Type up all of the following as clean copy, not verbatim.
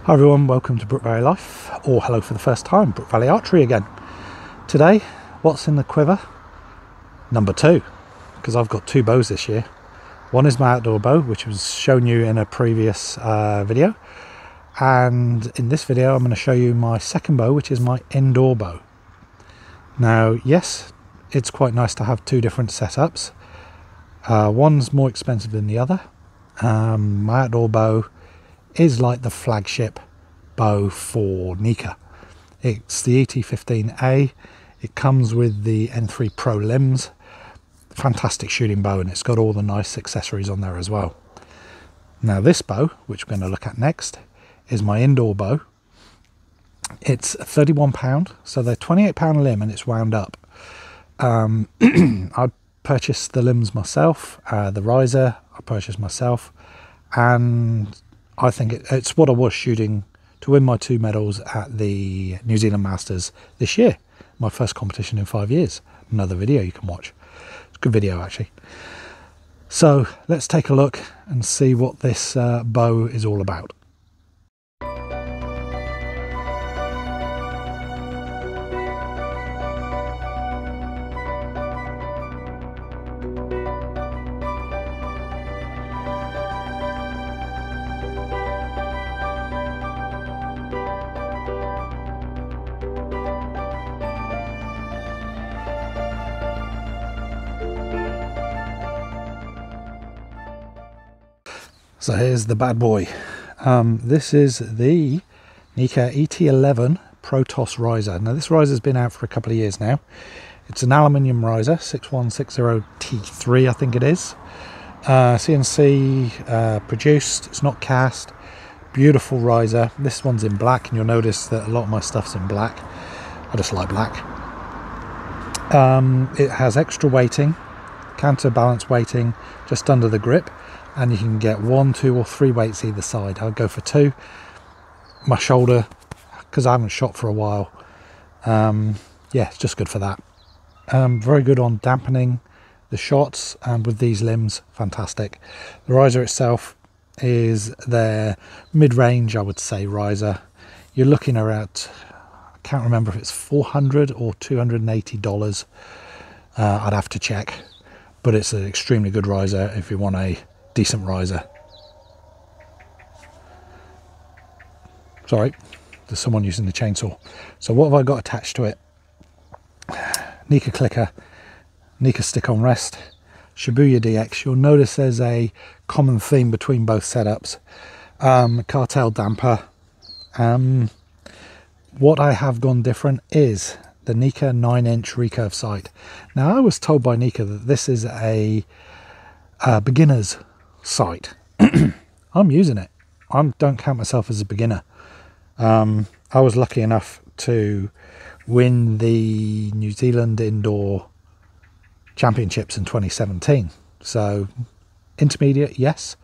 Hi everyone, welcome to Brook Valley Life, or hello for the first time, Brook Valley Archery again. Today, what's in the quiver? Number 2, because I've got 2 bows this year. One is my outdoor bow, which was shown you in a previous video, and in this video I'm going to show you my second bow, which is my indoor bow. Now yes, it's quite nice to have 2 different setups. One's more expensive than the other. My outdoor bow is like the flagship bow for Nik'a. It's the ET-15A. It comes with the N3 Pro limbs. Fantastic shooting bow, and it's got all the nice accessories on there as well. Now this bow, which we're going to look at next, is my indoor bow. It's £31, so they're £28 limb and it's wound up. I purchased the limbs myself, the riser I purchased myself, and I think it's what I was shooting to win my 2 medals at the New Zealand Masters this year. My first competition in 5 years. Another video you can watch. It's a good video actually. So let's take a look and see what this bow is all about. So here's the bad boy. This is the Nik'a ET-11 Protoss Riser. Now this riser's been out for a couple of years now. It's an aluminium riser, 6160T3 I think it is. CNC produced, it's not cast. Beautiful riser. This one's in black, and you'll notice that a lot of my stuff's in black. I just like black. It has extra weighting, counterbalance weighting just under the grip, and you can get 1, 2 or 3 weights either side. I'll go for 2. My shoulder, because I haven't shot for a while, yeah, it's just good for that. Very good on dampening the shots, and with these limbs, fantastic. The riser itself is their mid-range, I would say, riser. You're looking around, I can't remember if it's $400 or $280. I'd have to check, but it's an extremely good riser if you want a decent riser. Sorry, there's someone using the chainsaw. So what have I got attached to it? Nik'a clicker, Nik'a stick on rest, Shibuya DX. You'll notice there's a common theme between both setups. Cartel damper. What I have gone different is the Nik'a 9-inch recurve sight. Now I was told by Nik'a that this is a beginner's sight. I'm using it. I don't count myself as a beginner. I was lucky enough to win the New Zealand Indoor Championships in 2017. So intermediate, yes.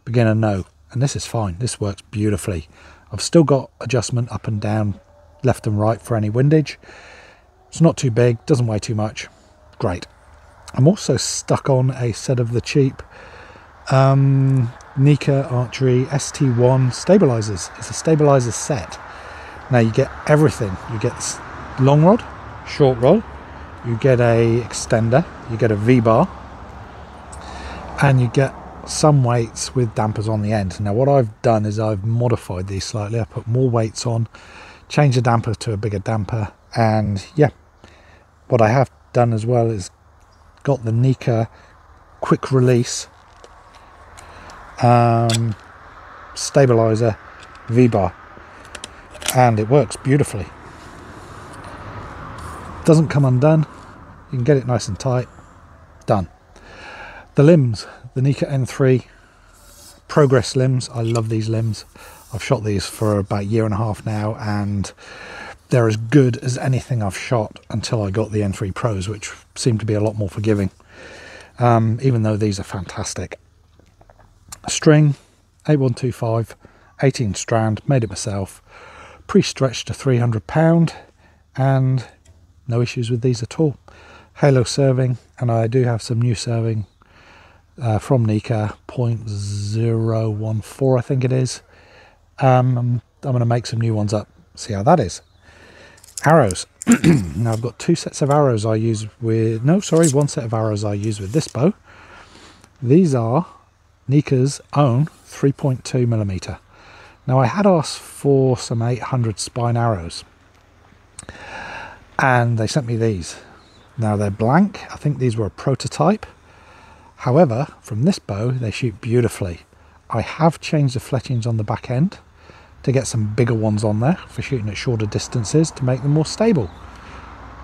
Beginner, no. And this is fine. This works beautifully. I've still got adjustment up and down, left and right for any windage. It's not too big, doesn't weigh too much. Great. I'm also stuck on a set of the cheap Nik'a Archery ST1 stabilizers. It's a stabilizer set. Now you get everything. You get this long rod, short rod, you get a extender, you get a V-bar, and you get some weights with dampers on the end. Now what I've done is I've modified these slightly. I put more weights on, changed the damper to a bigger damper, and yeah, what I have done as well is got the Nik'a quick release stabilizer V-bar, and it works beautifully. Doesn't come undone. You can get it nice and tight. Done. The limbs, the Nik'a N3 Progress limbs. I love these limbs. I've shot these for about 1.5 years now, and they're as good as anything I've shot until I got the N3 Pros, which seem to be a lot more forgiving, even though these are fantastic. String 8125, 18 strand, made it myself, pre-stretched to £300, and no issues with these at all. Halo serving, and I do have some new serving from Nik'a, 0.014 I think it is. I'm going to make some new ones up, see how that is. Arrows. Now I've got two sets of arrows I use with, one set of arrows I use with this bow. These are Nik'a's own 3.2mm. Now I had asked for some 800 spine arrows, and they sent me these. Now they're blank. I think these were a prototype. However, from this bow they shoot beautifully. I have changed the fletchings on the back end to get some bigger ones on there for shooting at shorter distances to make them more stable.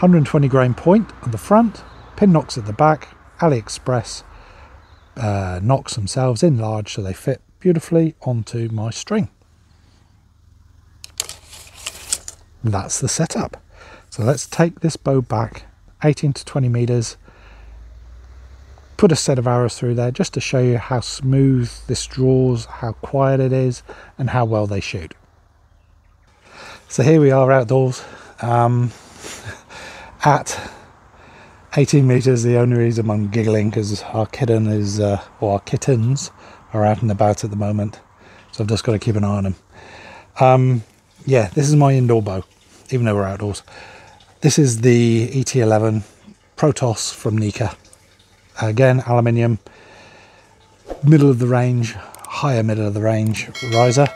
120 grain point at the front, pin nocks at the back, AliExpress nocks themselves in large so they fit beautifully onto my string. That's the setup. So let's take this bow back 18 to 20 meters, put a set of arrows through there just to show you how smooth this draws, how quiet it is, and how well they shoot. So here we are outdoors at 18 meters. The only reason I'm giggling because our kitten is, or our kittens are out and about at the moment, so I've just got to keep an eye on them. Yeah, this is my indoor bow, even though we're outdoors. This is the ET-11 Protoss from Nik'a. Again, aluminium, middle of the range, higher middle of the range riser.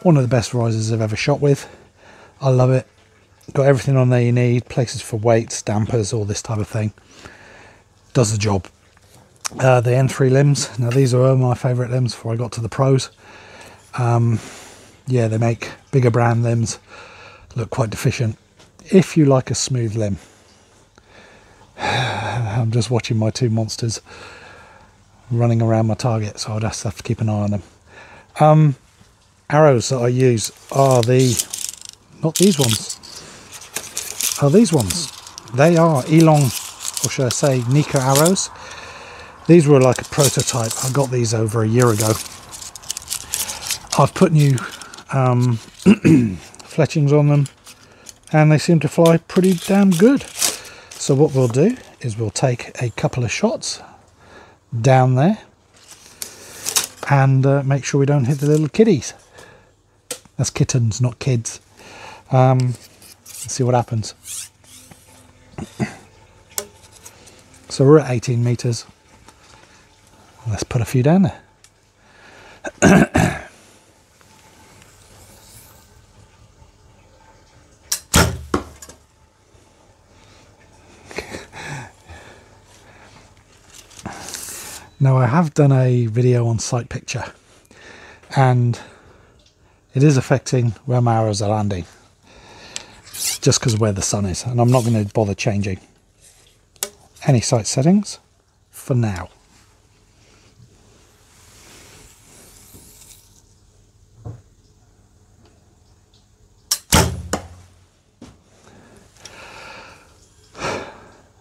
One of the best risers I've ever shot with. I love it. Got everything on there you need, places for weights, dampers, all this type of thing. Does the job. The N3 limbs, now these are my favourite limbs before I got to the pros. Yeah, they make bigger brand limbs, look quite deficient. If you like a smooth limb. I'm just watching my two monsters running around my target, so I'll just have to keep an eye on them. Arrows that I use are not these ones, are these ones. They are Elong, or should I say Nik'a Arrows. These were like a prototype. I got these over a year ago. I've put new fletchings on them, and they seem to fly pretty damn good. So what we'll do is we'll take a couple of shots down there and make sure we don't hit the little kiddies. That's kittens, not kids. Let's see what happens. So we're at 18 meters. Let's put a few down there. Now I have done a video on sight picture, and it is affecting where my arrows are landing just because of where the sun is, and I'm not going to bother changing any sight settings for now.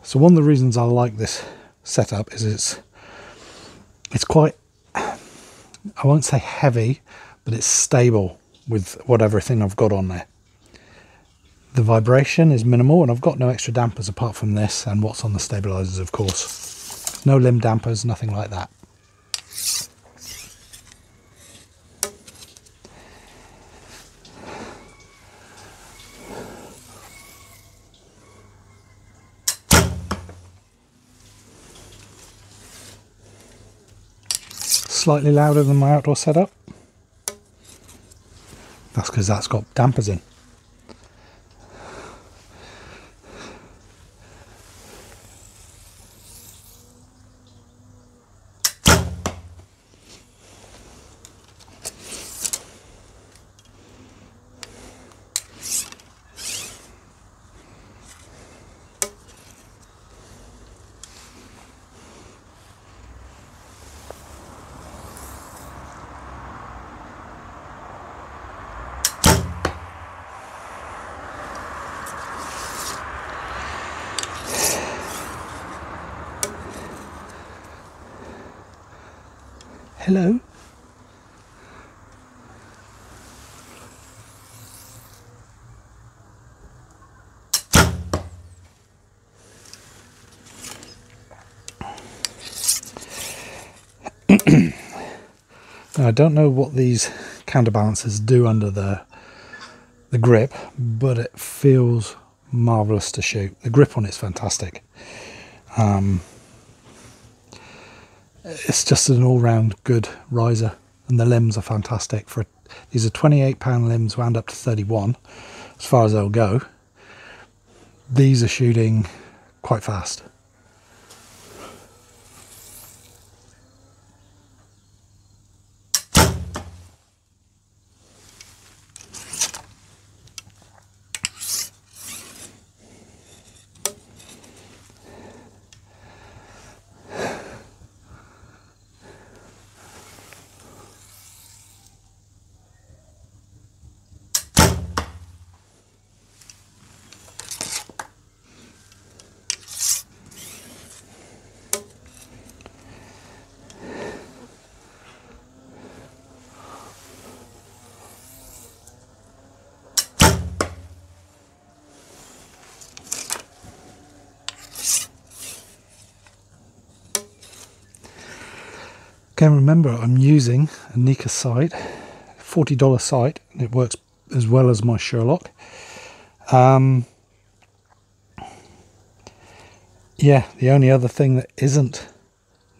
So one of the reasons I like this setup is it's quite, I won't say heavy, but it's stable with everything I've got on there. The vibration is minimal, and I've got no extra dampers apart from this and what's on the stabilizers, of course. No limb dampers, nothing like that. Slightly louder than my outdoor setup. That's because that's got dampers in. Hello. Now, I don't know what these counterbalancers do under the grip, but it feels marvelous to shoot. The grip on it's fantastic. It's just an all-round good riser, and the limbs are fantastic. These are 28-pound limbs wound up to 31 as far as they'll go. These are shooting quite fast. Again, remember, I'm using a Nik'a sight, $40 sight, and it works as well as my Sherlock. Yeah, the only other thing that isn't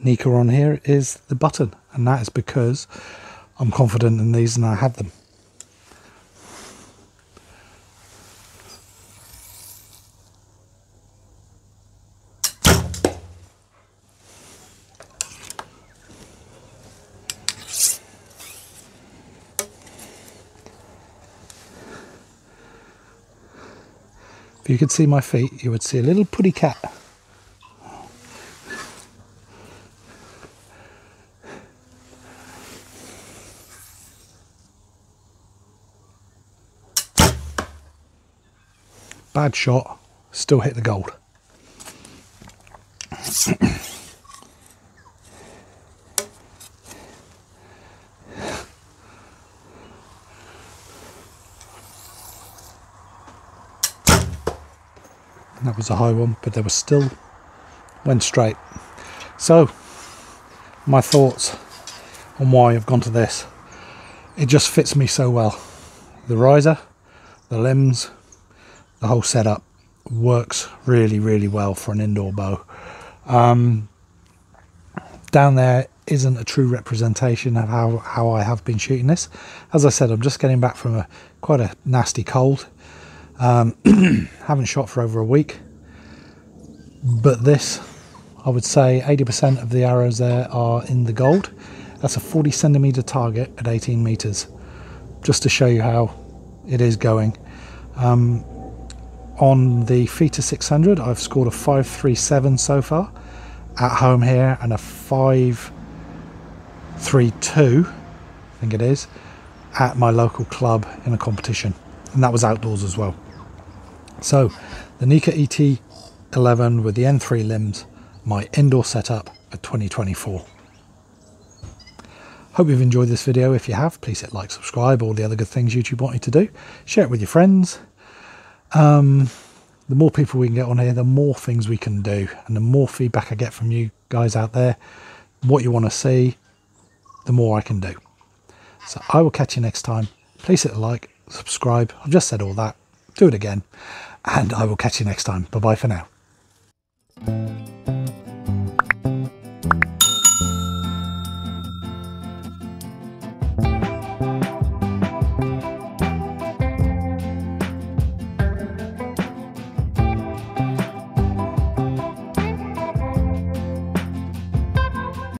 Nik'a on here is the button, and that is because I'm confident in these and I have them. If you could see my feet, you would see a little putty cat. Bad shot, still hit the gold. That was a high one, but there was still went straight. So my thoughts on why I've gone to this. It just fits me so well. The riser, the limbs, the whole setup works really, really well for an indoor bow. Down there isn't a true representation of how I have been shooting this. As I said, I'm just getting back from quite a nasty cold. Haven't shot for over a week, but this, I would say 80% of the arrows there are in the gold. That's a 40 centimeter target at 18 meters, just to show you how it is going. On the Feta 600, I've scored a 5.37 so far at home here, and a 5.32, I think it is, at my local club in a competition, and that was outdoors as well. So the Nik'a ET-11 with the N3 limbs, my indoor setup for 2024. Hope you've enjoyed this video. If you have, please hit like, subscribe, all the other good things YouTube want you to do. Share it with your friends. The more people we can get on here, the more things we can do, and the more feedback I get from you guys out there, what you want to see, the more I can do. So I will catch you next time. Please hit the like, subscribe. I've just said all that. Do it again, and I will catch you next time. Bye bye for now.